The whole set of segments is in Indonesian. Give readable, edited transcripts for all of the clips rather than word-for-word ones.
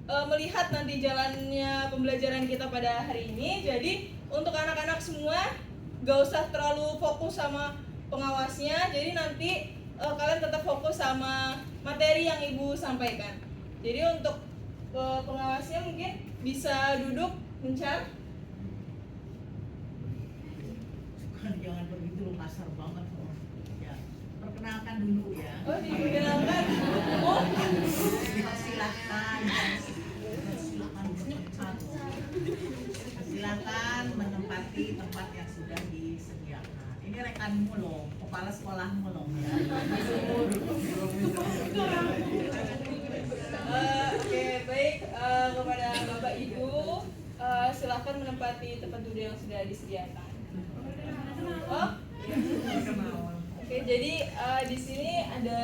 melihat nanti jalannya pembelajaran kita pada hari ini. Jadi untuk anak-anak semua gak usah terlalu fokus sama pengawasnya. Jadi nanti kalian tetap fokus sama materi yang ibu sampaikan. Jadi untuk pengawasnya mungkin bisa duduk mencar. Jangan begitu, lu kasar banget loh. Ya, perkenalkan dulu ya. Oh, diperkenalkan. Oh, Silakan. Silakan menempati tempat yang sudah disediakan. Ini rekanmu loh, kepala sekolahmu loh ya. Oke, baik, kepada Bapak Ibu, silakan menempati tempat duduk yang sudah disediakan. Oh, oke, jadi di sini ada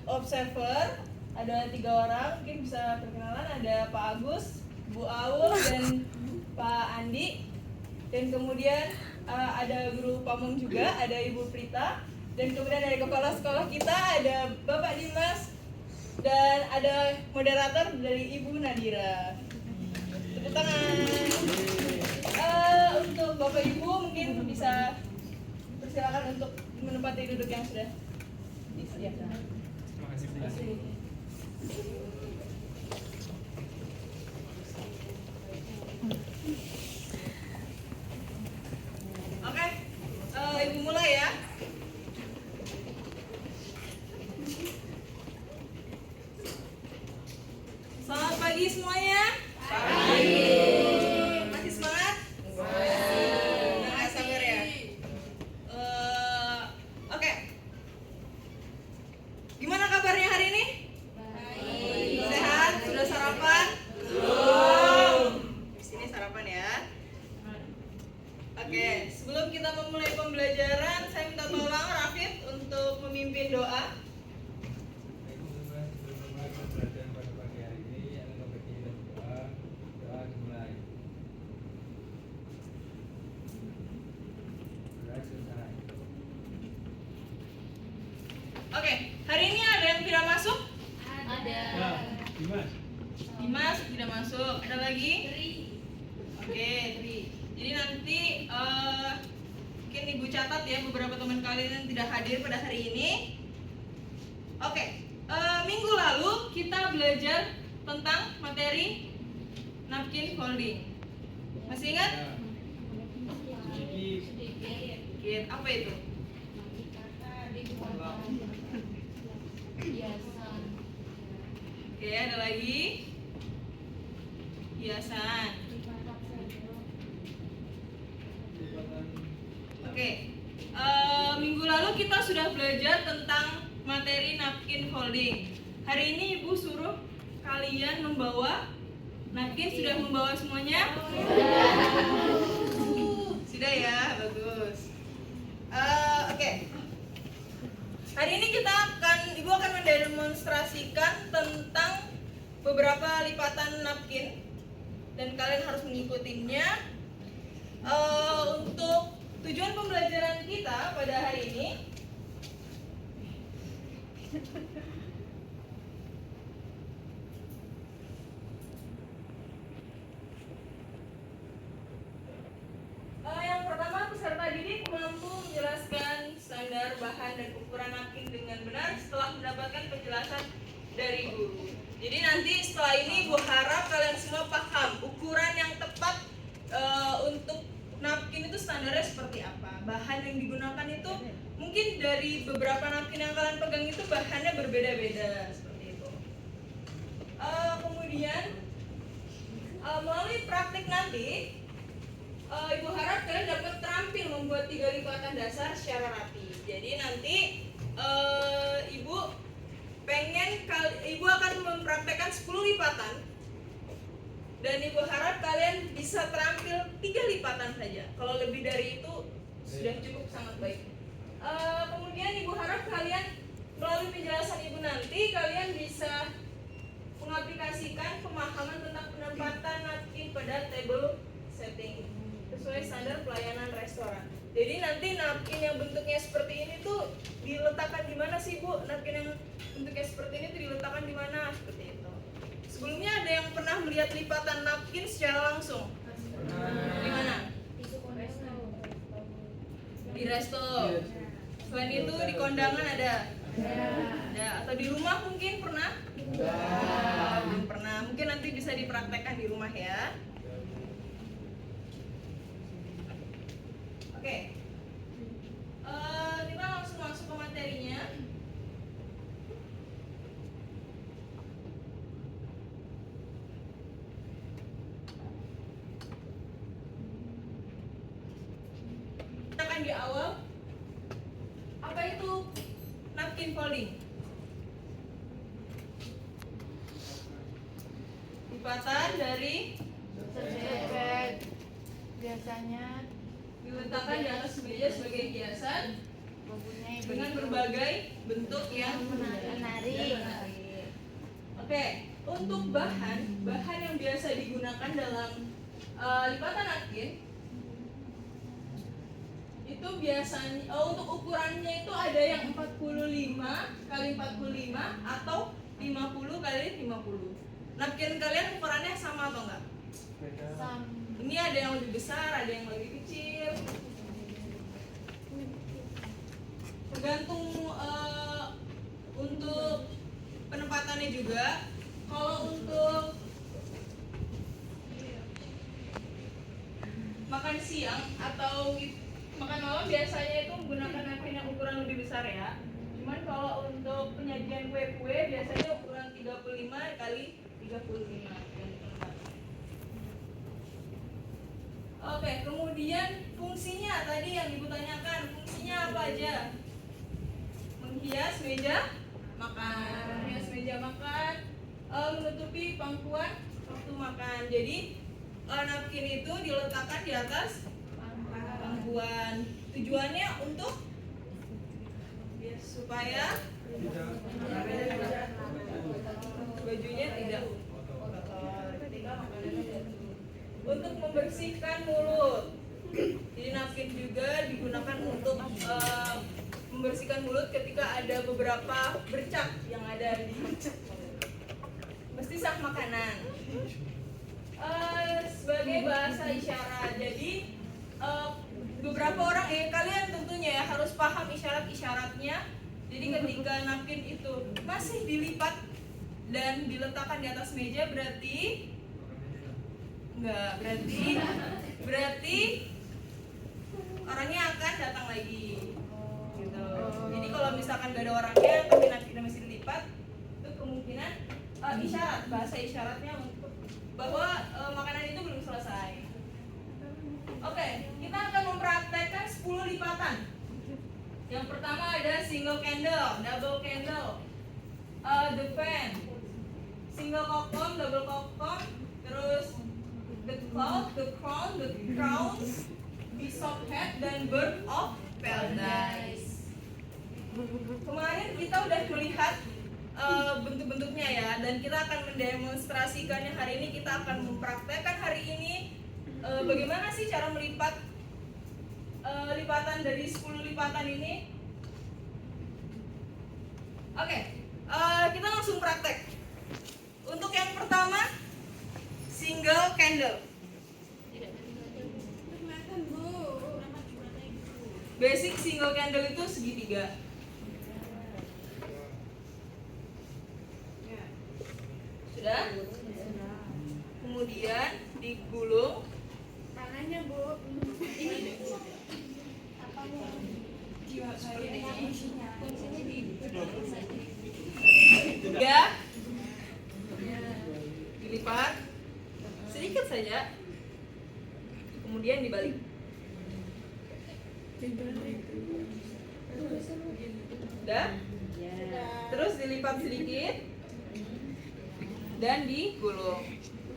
observer, ada 3 orang, mungkin bisa perkenalan. Ada Pak Agus, Bu Aul, dan Pak Andi. Dan kemudian ada guru pamong juga, ada Ibu Prita. Dan kemudian dari kepala sekolah kita ada Bapak Dimas. Dan ada moderator dari Ibu Nadira. Tepuk tangan. Untuk Bapak Ibu mungkin bisa persilakan untuk menempati duduk yang sudah disediakan. Terima kasih. Oke, Ibu mulai ya. Selamat pagi semuanya. Pagi. Masih semangat? Nah, sabar ya. Oke. Gimana kabarnya hari ini? Baik. Sehat? Sudah sarapan? Belum. Di sini sarapan ya. Oke, sebelum kita memulai pembelajaran, saya minta tolong Rafid untuk memimpin doa. Oke, hari ini ada yang tidak masuk? Ada. Dimas tidak masuk. Ada lagi? Oke, Tri. Jadi nanti mungkin Ibu catat ya beberapa teman kalian yang tidak hadir pada hari ini. Oke, minggu lalu kita belajar tentang materi napkin folding. Masih ingat? Sedikit. Apa itu? Hiasan. Oke, ada lagi? Hiasan. Oke, minggu lalu kita sudah belajar tentang materi napkin folding. Hari ini Ibu suruh kalian membawa napkin. Sudah membawa semuanya? Sudah ya, bagus. Oke. Hari ini Ibu akan mendemonstrasikan tentang beberapa lipatan napkin dan kalian harus mengikutinya. Untuk tujuan pembelajaran kita pada hari ini, yang pertama, peserta didik mampu menjelaskan standar bahan dan ukuran napkin dengan benar setelah mendapatkan penjelasan dari guru. Jadi nanti setelah ini Ibu harap kalian semua paham ukuran yang tepat untuk napkin itu standarnya seperti apa. Bahan yang digunakan itu mungkin dari beberapa napkin yang kalian pegang itu bahannya berbeda-beda seperti itu. Kemudian melalui praktik nanti Ibu harap kalian dapat terampil membuat 3 lipatan dasar secara rapi. Jadi nanti Ibu akan mempraktekkan 10 lipatan dan Ibu harap kalian bisa terampil 3 lipatan saja. Kalau lebih dari itu sudah cukup, sangat baik. Kemudian Ibu harap kalian melalui penjelasan Ibu nanti kalian bisa mengaplikasikan pemahaman tentang penempatan napkin pada table setting sesuai standar pelayanan restoran. Jadi nanti napkin yang bentuknya seperti ini tuh diletakkan di mana sih Bu? Napkin yang bentuknya seperti ini tuh diletakkan di mana? Seperti itu. Sebelumnya ada yang pernah melihat lipatan napkin secara langsung? Di mana? Di resto. Selain itu di kondangan ada? Ada. Atau di rumah mungkin pernah? Belum pernah. Mungkin nanti bisa dipraktekkan di rumah ya. Oke. Kita langsung masuk ke materinya. Di awal, apa itu napkin folding? Lipatan dari Sejajar biasanya diletakkan di atas meja sebagai hiasan mempunyai dengan berbagai bentuk yang menarik. Oke, untuk bahan yang biasa digunakan dalam lipatan napkin itu biasanya untuk ukurannya itu ada yang 45 kali 45 atau 50 kali 50. Napkin kalian ukurannya sama atau enggak? Ini ada yang lebih besar, ada yang lebih kecil. Tergantung untuk penempatannya juga. Kalau untuk makan siang atau makan malam biasanya itu menggunakan napkin yang ukuran lebih besar ya. Cuman kalau untuk penyajian kue-kue biasanya ukuran 35 kali 35 yang penempatan. Oke, kemudian fungsinya tadi yang ibu tanyakan, fungsinya apa aja? Menghias meja makan, menghias meja makan, menutupi pangkuan waktu makan. Jadi napkin itu diletakkan di atas pangkuan. Tujuannya untuk supaya bajunya tidak kotor ketika makanannya jatuh. Untuk membersihkan mulut. Jadi napkin juga digunakan untuk membersihkan mulut ketika ada beberapa bercak yang ada di sisa makanan. Sebagai bahasa isyarat. Jadi beberapa orang kalian tentunya ya harus paham isyarat-isyaratnya. Jadi ketika napkin itu masih dilipat dan diletakkan di atas meja berarti orangnya akan datang lagi gitu. Jadi kalau misalkan gak ada orangnya tapi napkinnya masih dilipat, itu kemungkinan isyarat, bahasa isyaratnya untuk bahwa makanan itu belum selesai. Oke, kita akan mempraktekkan 10 lipatan. Yang pertama ada single candle, double candle, the fan, single kokom, double kokom, terus the cloud, the crown, the crowns, bishop hat, dan bird of paradise. Kemarin kita udah melihat bentuk-bentuknya ya, dan kita akan mendemonstrasikannya hari ini. Kita akan mempraktekkan hari ini bagaimana sih cara melipat lipatan dari 10 lipatan ini. Oke, kita langsung praktek. Untuk yang pertama, single candle. Basic single candle itu segitiga. Sudah? Kemudian digulung. Tangannya Bu. Ini apa Bu? Fungsinya di Tiga. Dilipat sedikit saja. Kemudian dibalik. Sudah? Terus dilipat sedikit dan digulung.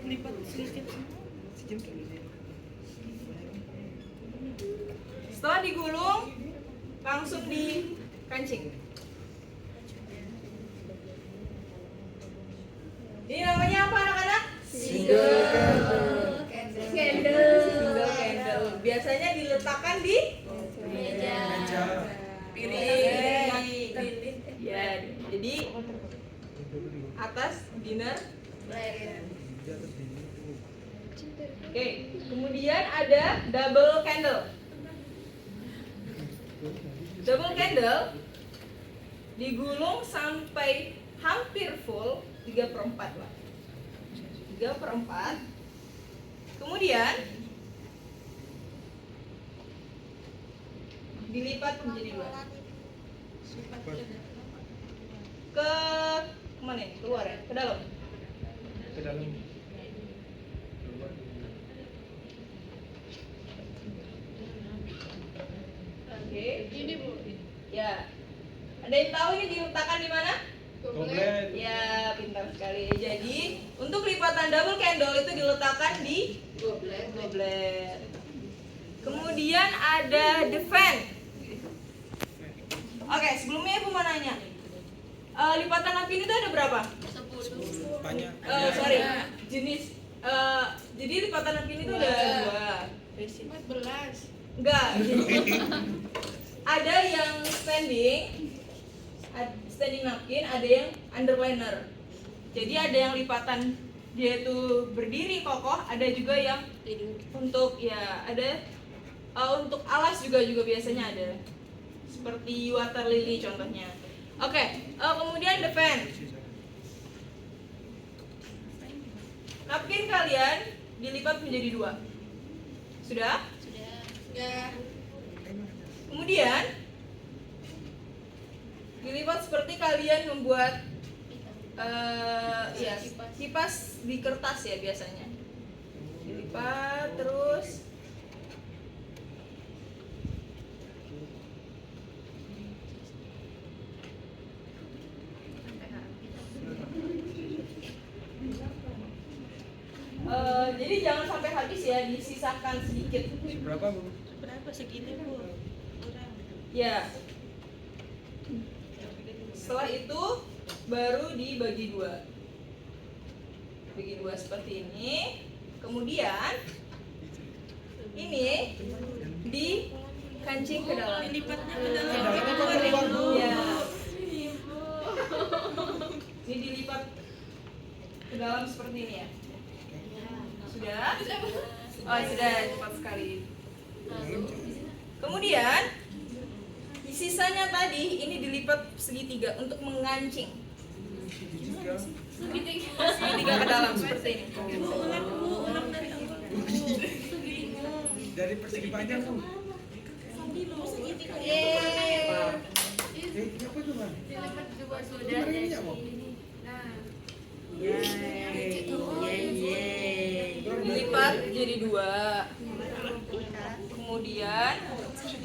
Lipat sedikit. Setelah digulung, langsung dikancing. Ini namanya apa anak-anak? single candle. Single candle. Biasanya diletakkan di Meja. piring. Ya, jadi atas dinner Oke, kemudian ada double candle. Double candle digulung sampai hampir full 3/4 lah. 3/4. Kemudian dilipat menjadi 2. Ke mana ini? Keluar ya? Ke dalam. Ke dalam. Oke. Ini Bu. Ya. Ada yang tahu ini diletakkan di mana? Goblet. Ya, pintar sekali. Jadi, untuk lipatan double candle itu diletakkan di goblet. Kemudian ada the fan. Oke, sebelumnya Ibu mau nanya. Lipatan napkin itu ada berapa? Banyak. Sorry, jenis. Jadi lipatan napkin itu ada 2. Enggak. Ada yang standing napkin, ada yang underliner. Jadi ada yang lipatan dia itu berdiri kokoh, ada juga yang untuk ya ada untuk alas juga biasanya ada. Seperti water lily contohnya. Oke, kemudian the fan. Napkin kalian dilipat menjadi 2. Sudah? Kemudian dilipat seperti kalian membuat ya kipas di kertas ya biasanya. Dilipat terus. Jadi jangan sampai habis ya, disisakan sedikit. Berapa, Bu? Ya. Setelah itu baru dibagi 2. Bagi 2 seperti ini. Kemudian ini dikancing ke dalam. Dilipatnya ke dalam. Ya. Ini dilipat ke dalam seperti ini ya. Sudah? Oh, sudah, cepat sekali. Kemudian sisanya tadi ini dilipat segitiga untuk mengancing. Segitiga ke dalam seperti ini. Dari persegi panjang, Bu. Apa tuh, Bang? Sudah Minyak, Bu. Dilipat jadi 2. Kemudian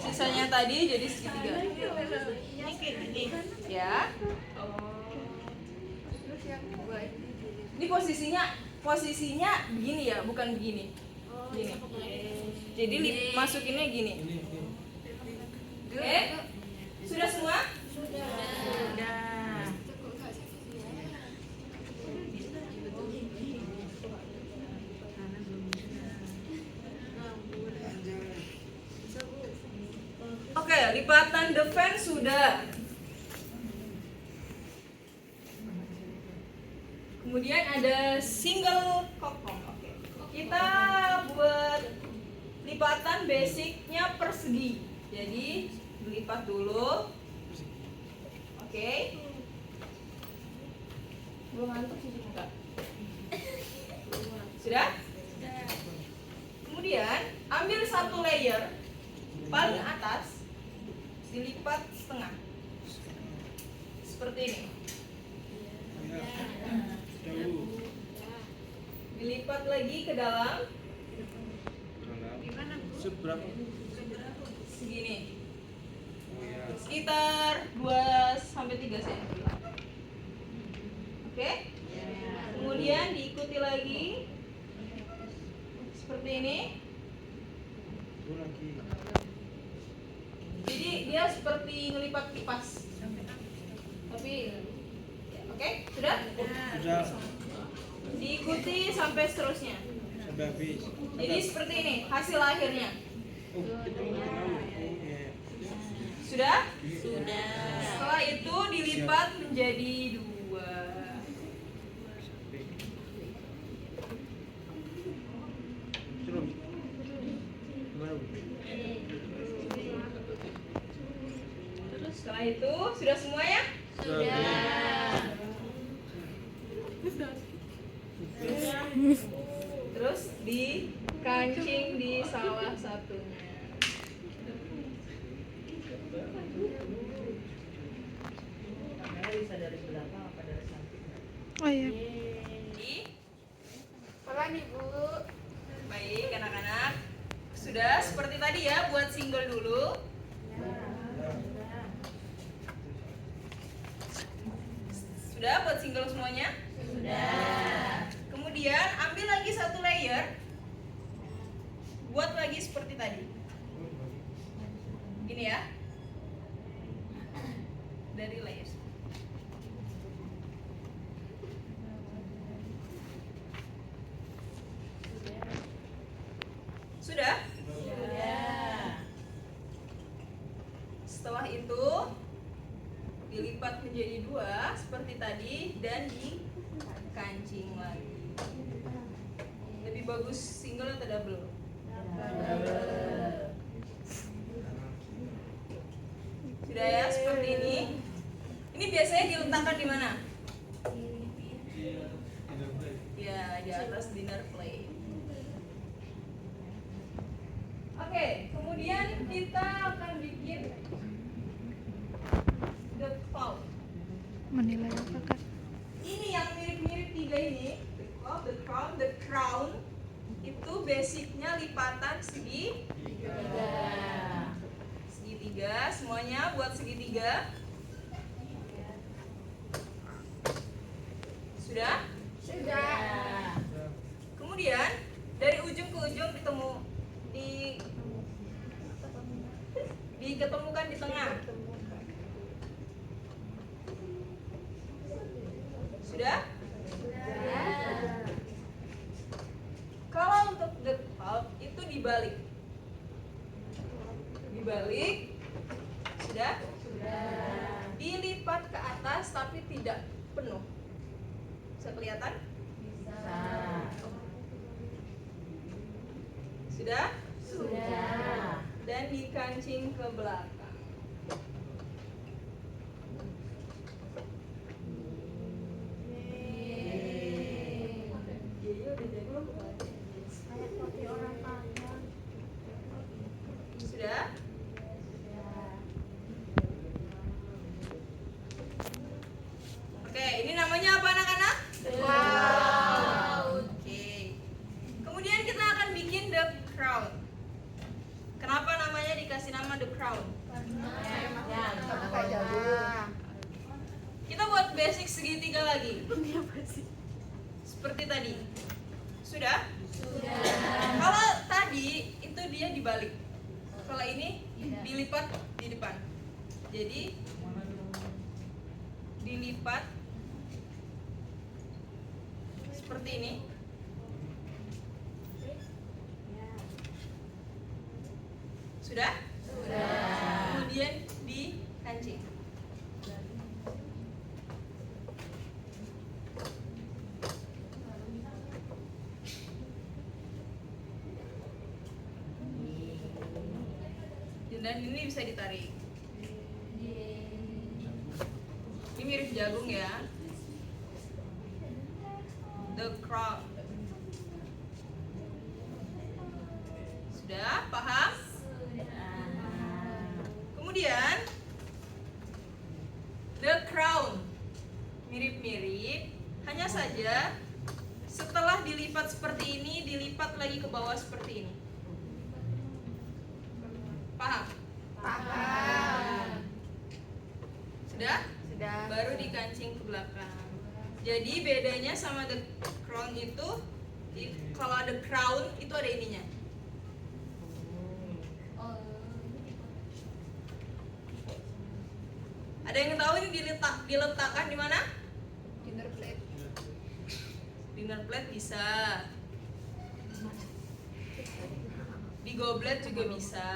sisanya tadi jadi segitiga. Ya. Ini posisinya begini ya, bukan begini. Gini. Jadi masukinnya gini. Oke? Sudah semua? Oke, lipatan the fan sudah. Kemudian ada single kokong. Oke. Kita buat lipatan basicnya persegi. Jadi dilipat dulu. Oke. Belum ngantuk sih enggak? Sudah? Kemudian ambil 1 layer paling atas, dilipat setengah seperti ini. Dilipat lagi ke dalam Seberapa? segini, Oh ya. sekitar 2-3 cm. Oke. Kemudian diikuti lagi seperti ini. Bu lagi. Jadi dia seperti ngelipat kipas. Tapi oke, sudah? Sudah Diikuti sampai seterusnya. sampai habis. Jadi seperti ini hasil akhirnya. Oh, kita mau tahu. Oh, iya. Sudah? Setelah itu dilipat menjadi 2. itu sudah semuanya? Terus dikancing di salah satunya. Kamera bisa dari belakang apa dari samping? Oh iya. Di- Pelan ibu. Baik anak-anak. Sudah seperti tadi ya, buat single dulu. Sudah buat single semuanya? Sudah. Kemudian ambil lagi satu layer. Buat lagi seperti tadi. Gini ya. Dari layer. Sudah? Setelah itu dilipat menjadi dua seperti tadi dan dikancing lagi. Lebih bagus single atau double? Sudah ya seperti ini. Ini biasanya diletakkan di mana? Ya, di atas dinner plate. Oke, kemudian kita akan bikin the cloud. Menilai apa kak? Ini yang mirip-mirip tiga ini, the crown, itu basicnya lipatan segitiga, semuanya buat segitiga. Sudah? Sudah. Kemudian dari ujung ke ujung diketemukan di tengah. Sudah? Kalau untuk the cloud itu dibalik. Sudah? Dilipat ke atas tapi tidak penuh. Bisa kelihatan? Sudah? Dan dikancing ke belakang. Kayak kopi orang Padang. Sudah? Oke, ini namanya apa anak-anak? Cloud. Oke. Kemudian kita akan bikin the crown. Kenapa namanya dikasih nama the crown? Kita buat basic segitiga lagi. Seperti tadi. Sudah? Kalau tadi itu dia dibalik. Kalau ini dilipat di depan. Jadi dilipat seperti ini. Sudah? Kemudian dikancing. Dan ini bisa ditarik. Ini mirip jagung ya. The crown. Sudah paham? Kemudian the crown mirip-mirip, hanya saja setelah dilipat seperti ini, dilipat lagi ke bawah seperti ini. Paham? Sudah? Baru dikancing ke belakang. Jadi bedanya sama the crown itu, kalau ada crown itu ada ininya. Ada yang tahu ini diletakkan di mana? Dinner plate. Dinner plate bisa. Di goblet juga bisa.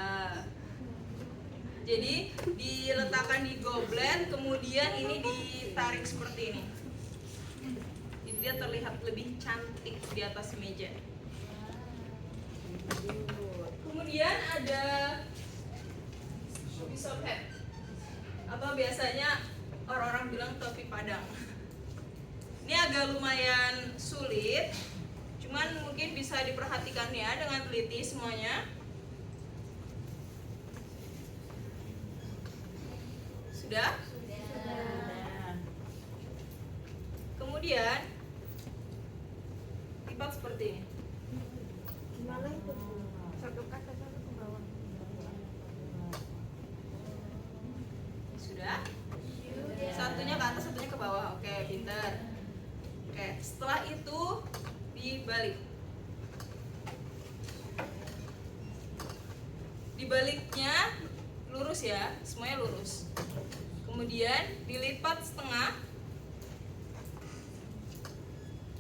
Jadi diletakkan di goblet, kemudian ini ditarik seperti ini. Jadi dia terlihat lebih cantik di atas meja. Kemudian ada piece of head. atau biasanya orang-orang bilang topi Padang. Ini agak lumayan sulit, cuman mungkin bisa diperhatikan ya dengan teliti semuanya. Sudah? Kemudian lipat seperti ini. Gimana itu? Satu ke atas, satu ke bawah. Sudah? Satunya ke atas, satunya ke bawah. Oke, pintar. Oke, setelah itu dibalik. Dibaliknya lurus ya, semuanya lurus. Kemudian dilipat setengah.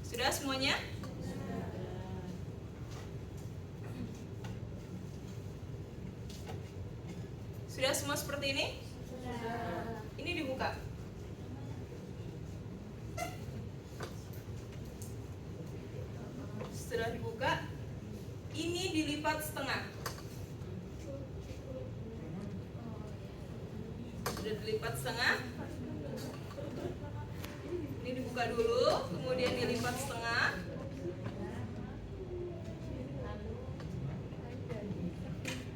Sudah semuanya? Sudah semua seperti ini? Ini dibuka. Setelah dibuka, ini dilipat setengah. Sudah dilipat setengah. Ini dibuka dulu, kemudian dilipat setengah.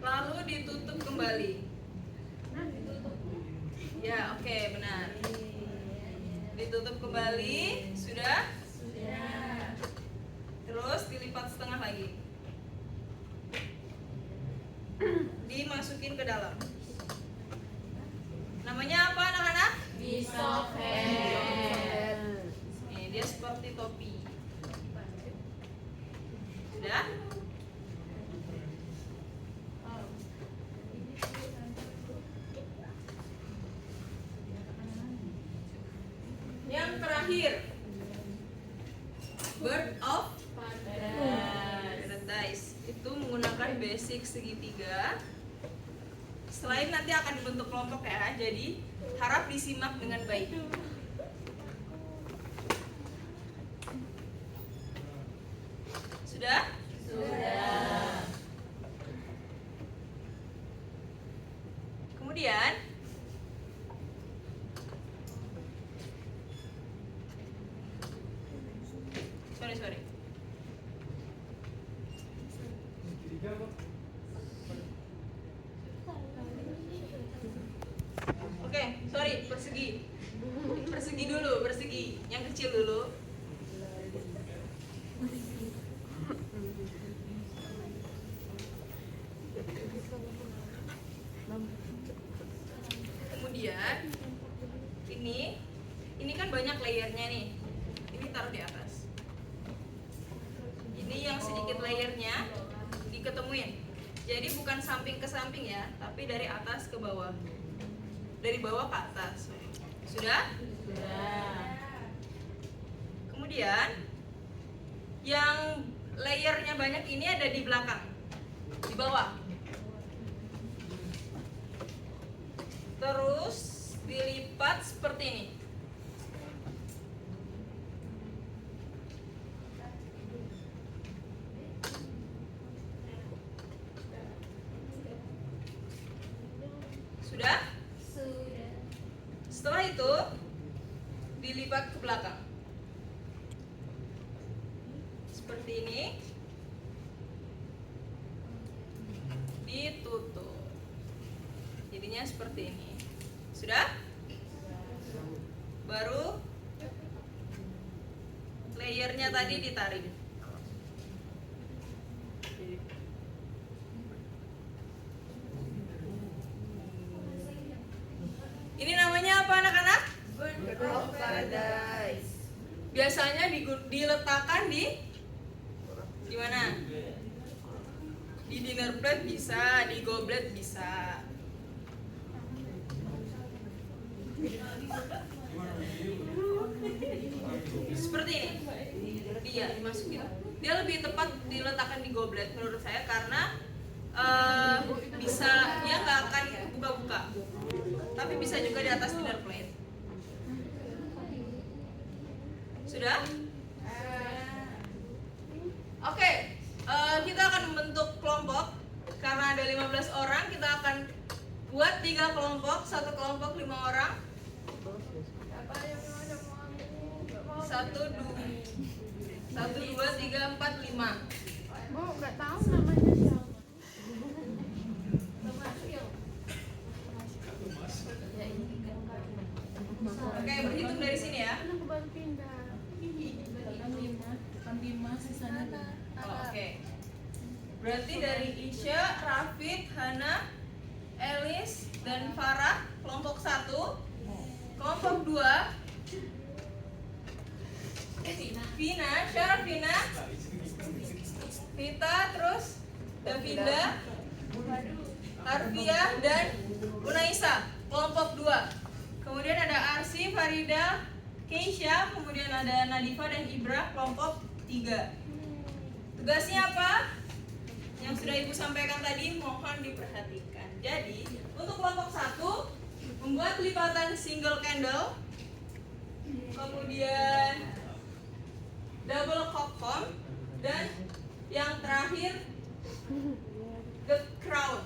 Lalu ditutup kembali. Ya, oke, benar. Ditutup kembali, sudah? Terus dilipat setengah lagi. Dimasukin ke dalam. Namanya apa anak-anak? Bisover. Nih, dia seperti topi. Sudah? Yang terakhir, bird of paradise. Itu menggunakan basic segitiga. Selain nanti akan dibentuk kelompok ya, jadi harap disimak dengan baik. Sudah? Sudah. Kemudian sorry. Oke, sorry, persegi. Persegi dulu, persegi. Yang kecil dulu. Kemudian ini kan banyak layernya nih. Ini taruh di atas. Ini yang sedikit layernya diketemuin. Jadi bukan samping ke samping ya, tapi dari atas ke bawah. Dari bawah ke atas. Sudah? Sudah. Kemudian yang layernya banyak ini ada di belakang, di bawah. Terus dilipat seperti ini. Sudah? Sudah. Setelah itu dilipat ke belakang. Seperti ini. Ditutup. Jadinya seperti ini. Sudah? Baru layernya tadi ditarik. Ini namanya apa anak-anak? Bird of paradise. Biasanya diletakkan di mana? Di dinner plate bisa, di goblet bisa. Seperti ini. Dia dimasukin. Dia lebih tepat diletakkan di goblet menurut saya karena bisa dia nggak akan buka-buka. Tapi bisa juga di atas dinner plate. Sudah? Oke, kita akan membentuk kelompok. Karena ada 15 orang, kita akan Buat 3 kelompok, satu kelompok 5 orang. 1, 2, 3, 4, 5. Bu, nggak tahu namanya siapa. Oke, berhitung dari sini ya. Aku baru pindah. Oke. Berarti dari Isya, Rafid, Hana, Elis, dan Farah kelompok 1. Kelompok 2 Vina, Syarafina, Vita, terus Davinda, Arfiah, dan Unaisa kelompok 2. Kemudian ada Arsi, Farida, Keisha, kemudian ada Nadifa dan Ibra kelompok 3. Tugasnya apa? Yang sudah Ibu sampaikan tadi mohon diperhatikan. Jadi, untuk kelompok 1 membuat lipatan single candle, kemudian double cockcomb, dan yang terakhir the crown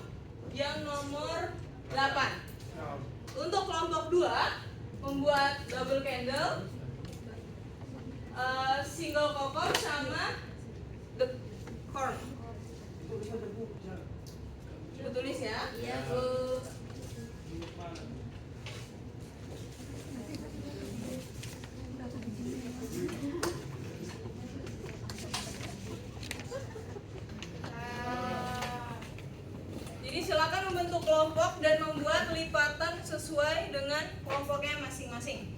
yang nomor 8. Untuk kelompok 2 membuat double candle, single cockcomb, sama the corn. Ibu tulis ya. Iya, Bu. Jadi silakan membentuk kelompok dan membuat lipatan sesuai dengan kelompoknya masing-masing.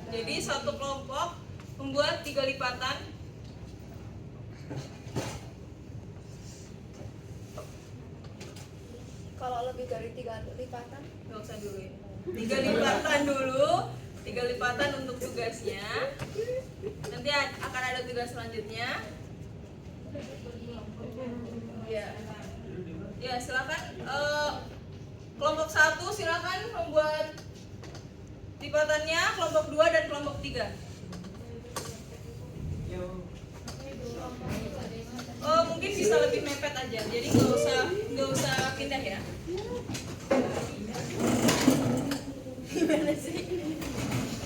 Jadi satu kelompok membuat 3 lipatan. Kalau lebih dari 3 lipatan, Nggak usah dulu ya. 3 lipatan dulu. 3 lipatan untuk tugasnya. Nanti akan ada tugas selanjutnya. Ya, ya silakan. Kelompok 1 silakan membuat lipatannya. Kelompok 2 dan kelompok 3. Mungkin bisa lebih mepet aja. Jadi nggak usah pindah ya. Gimana sih?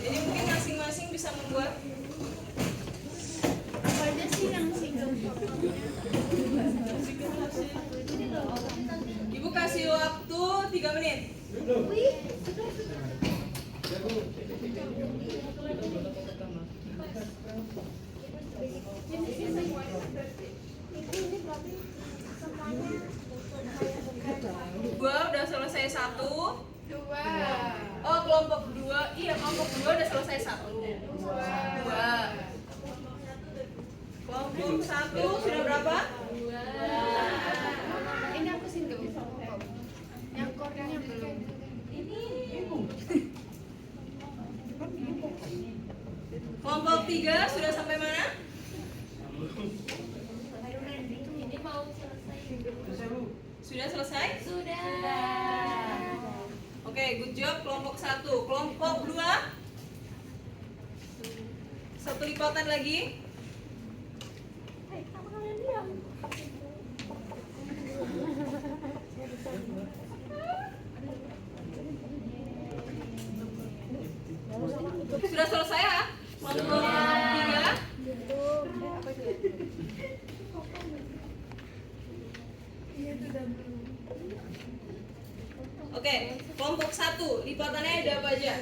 Jadi mungkin masing-masing bisa membuat. apa aja sih yang single cockcomb-nya? Ibu kasih waktu 3 menit. Ini berarti semuanya Gua udah selesai 1. 2. Oh, kelompok 2. Iya, kelompok 2 udah selesai 1. 2. Kelompok 1 sudah berapa? 2. Ini aku single cockcomb. Yang kornya belum. Kelompok 3 sudah sampai mana? Ini mau selesai. Sudah selesai? Sudah. Oke, good job kelompok 1. Kelompok 2 satu lipatan lagi. Apa kalian diam? Sudah selesai ya? Kelompok 3. Oke, kelompok 1 lipatannya ada apa aja?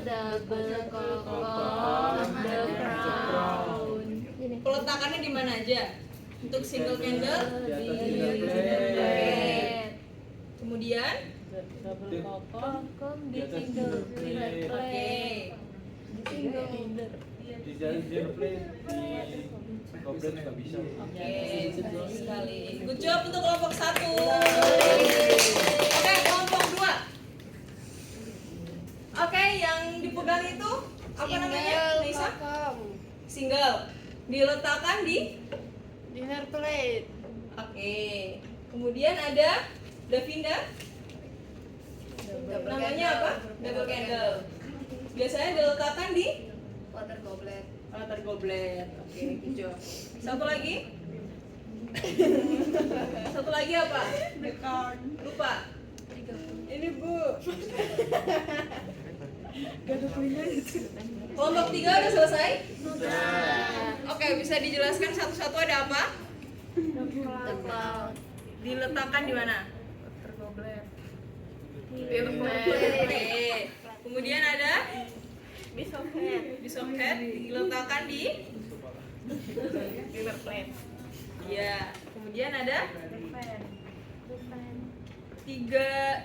Double cockcomb, the crown. Peletakannya di mana aja? Untuk single candle kemudian Cockcomb Di atas single plate. oke. Di jalan single plate di goblet nggak bisa. Oke, betul sekali. Good job untuk kelompok 1. Oke, kelompok 2. Oke, yang dipegang itu apa namanya? Nisa? Single. Diletakkan di Dinner plate. oke. Kemudian ada Davinda. Namanya apa? Double candle. Biasanya diletakkan di Water goblet. water goblet. Oke, good job. Satu lagi. Satu lagi apa? The card. Lupa. Ini Bu. Gak ada poinnya itu. Kelompok 3 udah selesai? Sudah. Oke, bisa dijelaskan satu-satu ada apa? Tebal. Diletakkan di mana? Tergoblet. Oke. Kemudian ada Bisofet. disoket diletakkan di Paper plate. ya. Kemudian ada Bupen. tiga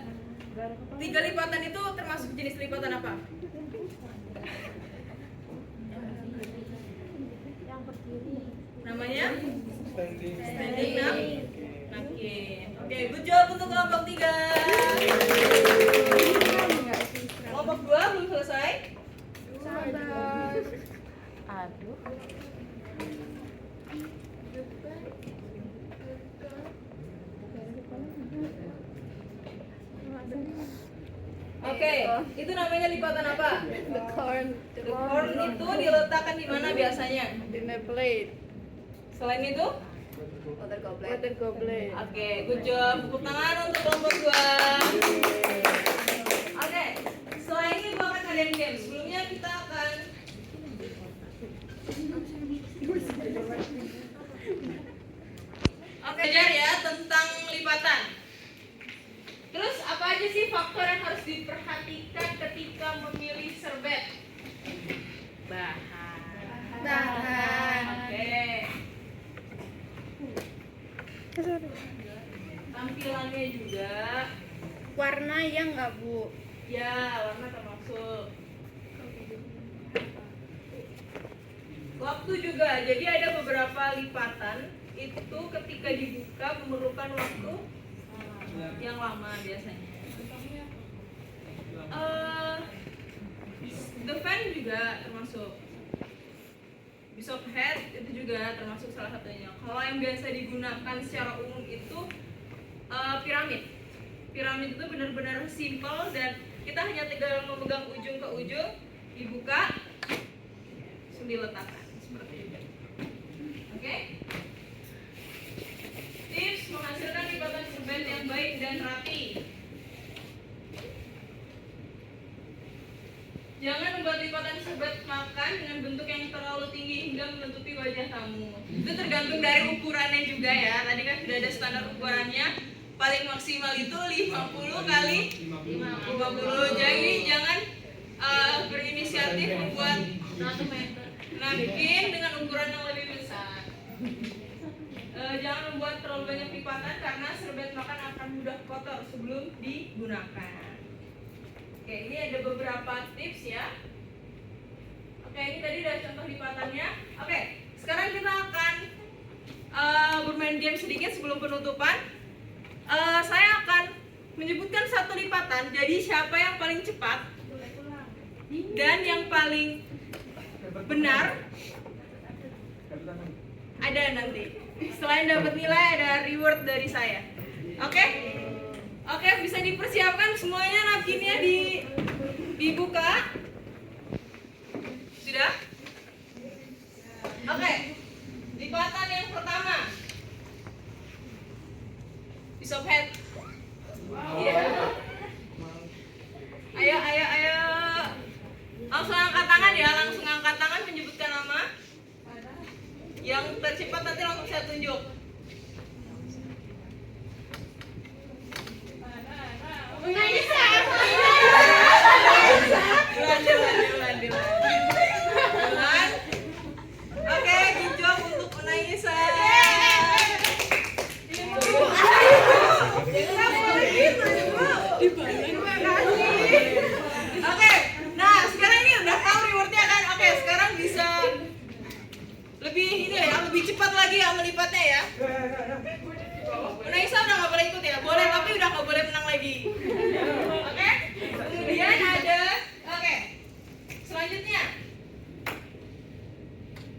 lipatan itu termasuk jenis lipatan apa? Yang berdiri. Namanya Standing. standing napkin. Oke, good job untuk kelompok 3. Kelompok 2 belum selesai? Sabar. Aduh. Oke, itu namanya lipatan apa? The corn. The corn itu diletakkan di mana biasanya? In a plate. Selain itu? Water goblet. Oke, good job. Tepuk tangan untuk kelompok 2. Oke, setelah ini gua akan ngadain game. Sebelumnya kita akan belajar ya tentang lipatan. Terus apa aja sih faktor yang harus diperhatikan ketika memilih serbet? Bahan. Oke. Tampilannya juga. Warna yang nggak Bu? Ya, warna termasuk. Waktu juga. Jadi ada beberapa lipatan itu ketika dibuka memerlukan waktu yang lama biasanya. The fan juga termasuk. Bishop head itu juga termasuk salah satunya. Kalau yang biasa digunakan secara umum itu piramid. Piramid itu benar-benar simple dan kita hanya tinggal memegang ujung ke ujung, dibuka, langsung diletakkan seperti itu. Oke? Tips menghasilkan lipatan serbet yang baik dan rapi. Jangan membuat lipatan serbet makan dengan bentuk yang terlalu tinggi hingga menutupi wajah tamu. Itu tergantung dari ukurannya juga ya. Tadi kan sudah ada standar ukurannya. Paling maksimal itu 50 kali 50. Jadi jangan berinisiatif membuat napkin dengan ukuran yang lebih besar. Jangan membuat terlalu banyak lipatan karena serbet makan akan mudah kotor sebelum digunakan. Oke, ini ada beberapa tips ya. Oke, ini tadi udah contoh lipatannya. Oke, sekarang kita akan bermain game sedikit sebelum penutupan. Saya akan menyebutkan satu lipatan. Jadi siapa yang paling cepat dan yang paling benar ada nanti. Selain dapat nilai ada reward dari saya. Oke? Oke, bisa dipersiapkan semuanya, napkinnya dibuka. Sudah? Oke. Lipatan yang pertama. Bishop head. Iya. Ayo. Langsung angkat tangan ya, langsung angkat tangan menyebutkan nama. Yang tercepat nanti langsung saya tunjuk. Dilan. Oke, good job untuk Unaisa. Oke, nah sekarang ini udah tahu rewardnya kan? Oke, sekarang bisa lebih ini ya, lebih cepat lagi ya melipatnya ya. Unaisa udah nggak boleh ikut ya? Boleh, tapi udah nggak boleh menang lagi. Oke? Kemudian ada, oke. Selanjutnya,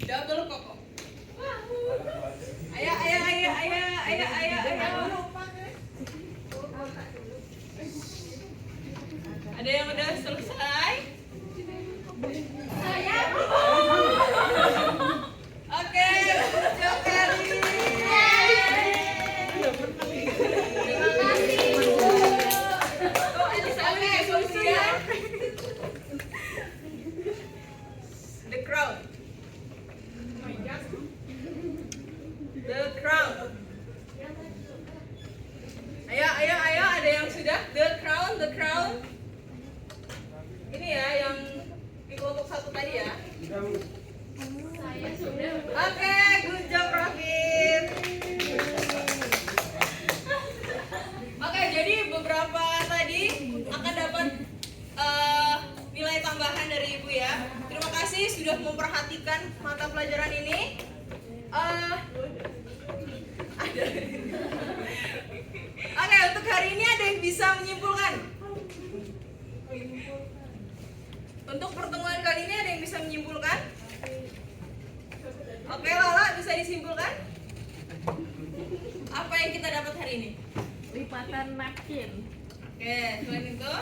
double koko. Ayo. Ada yang udah selesai? Saya. Oke, good job, Kelly. dari Ibu ya. Terima kasih sudah memperhatikan mata pelajaran ini. Oke, untuk hari ini ada yang bisa menyimpulkan? Untuk pertemuan kali ini ada yang bisa menyimpulkan? Oke, Lala bisa disimpulkan? Apa yang kita dapat hari ini? Lipatan napkin. Oke, selain itu?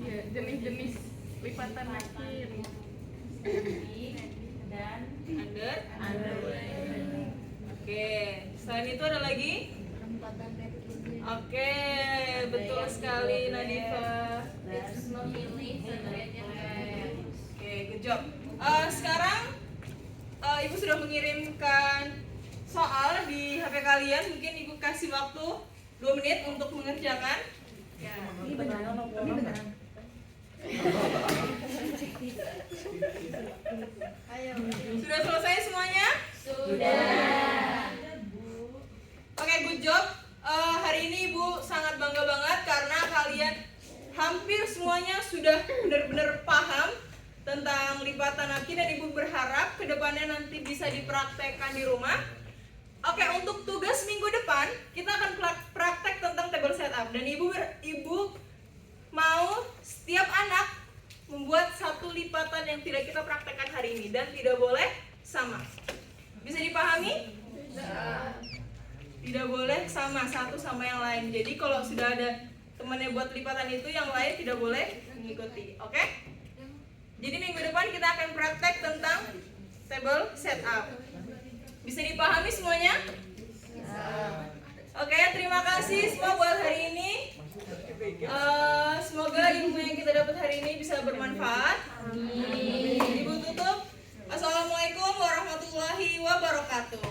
Ya, jenis-jenis lipatan napkin. Dan Under. Oke, selain itu ada lagi? Oke, betul sekali Nadifa. Oke, good job. Sekarang Ibu sudah mengirimkan soal di HP kalian. Mungkin Ibu kasih waktu 2 menit untuk mengerjakan. Ya. Sudah selesai semuanya? Sudah. Oke, good job. Hari ini Ibu sangat bangga banget karena kalian hampir semuanya sudah benar-benar paham tentang lipatan napkin dan Ibu berharap kedepannya nanti bisa dipraktekkan di rumah. Oke, untuk tugas minggu depan kita akan praktek tentang table setup dan Ibu mau setiap anak membuat satu lipatan yang tidak kita praktekkan hari ini dan tidak boleh sama. Bisa dipahami? Tidak boleh sama satu sama yang lain. Jadi kalau sudah ada temannya buat lipatan itu, yang lain tidak boleh mengikuti. Oke? Jadi minggu depan kita akan praktek tentang table setup. Bisa dipahami semuanya? Oke, terima kasih semua buat hari ini. Semoga ilmu yang kita dapat hari ini bisa bermanfaat. Ibu tutup. Assalamualaikum warahmatullahi wabarakatuh.